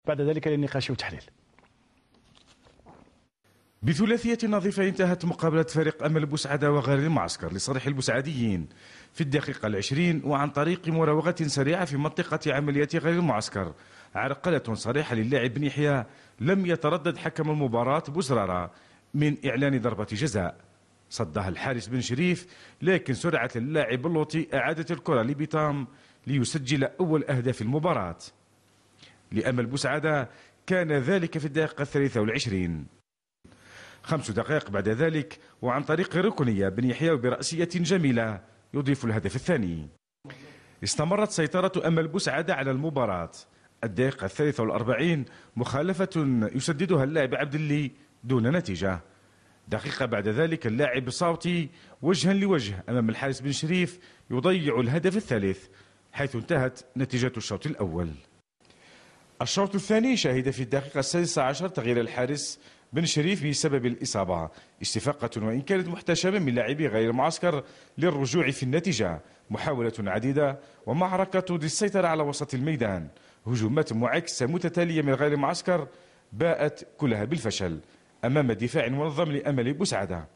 بعد ذلك للنقاش والتحليل. بثلاثية نظيفة انتهت مقابلة فريق أمل بوسعادة وغير المعسكر لصالح البوسعاديين في الدقيقة 20 وعن طريق مراوغة سريعة في منطقة عمليات غير المعسكر. عرقلة صريحة للاعب بن يحيى لم يتردد حكم المباراة بوزرارة من إعلان ضربة جزاء. صدها الحارس بن شريف، لكن سرعة اللاعب اللوطي أعادت الكرة لبيطام ليسجل أول أهداف المباراة. لأمل بوسعادة كان ذلك في الدقيقة 23. 5 دقائق بعد ذلك وعن طريق ركنية بن يحيى برأسية جميلة يضيف الهدف الثاني. استمرت سيطرة أمل بوسعادة على المباراة. الدقيقة 43 مخالفة يسددها اللاعب عبد الله دون نتيجة. دقيقة بعد ذلك اللاعب صوتي وجها لوجه أمام الحارس بن شريف يضيع الهدف الثالث، حيث انتهت نتيجة الشوط الأول. الشوط الثاني شهد في الدقيقة 16 تغيير الحارس بن شريف بسبب الإصابة، استفاقة وإن كانت محتشمة من لاعبي غير المعسكر للرجوع في النتيجة، محاولة عديدة ومعركة للسيطرة على وسط الميدان، هجومات معاكسة متتالية من غير المعسكر باءت كلها بالفشل أمام دفاع منظم لأمل بوسعادة.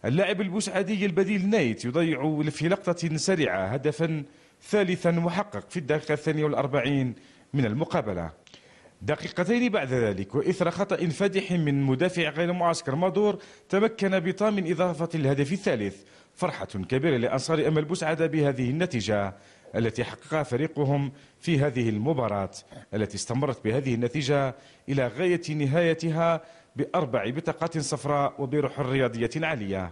اللاعب البوسعادي البديل نايت يضيع في لقطة سريعة هدفا ثالثا محقق في الدقيقة 42 من المقابلة. دقيقتين بعد ذلك وإثر خطأ فادح من مدافع غير معسكر مادور تمكن بيطام من إضافة الهدف الثالث. فرحة كبيرة لأنصار أمل بوسعادة بهذه النتيجة التي حققها فريقهم في هذه المباراة التي استمرت بهذه النتيجة إلى غاية نهايتها ب4 بطاقات صفراء وبروح رياضية عالية.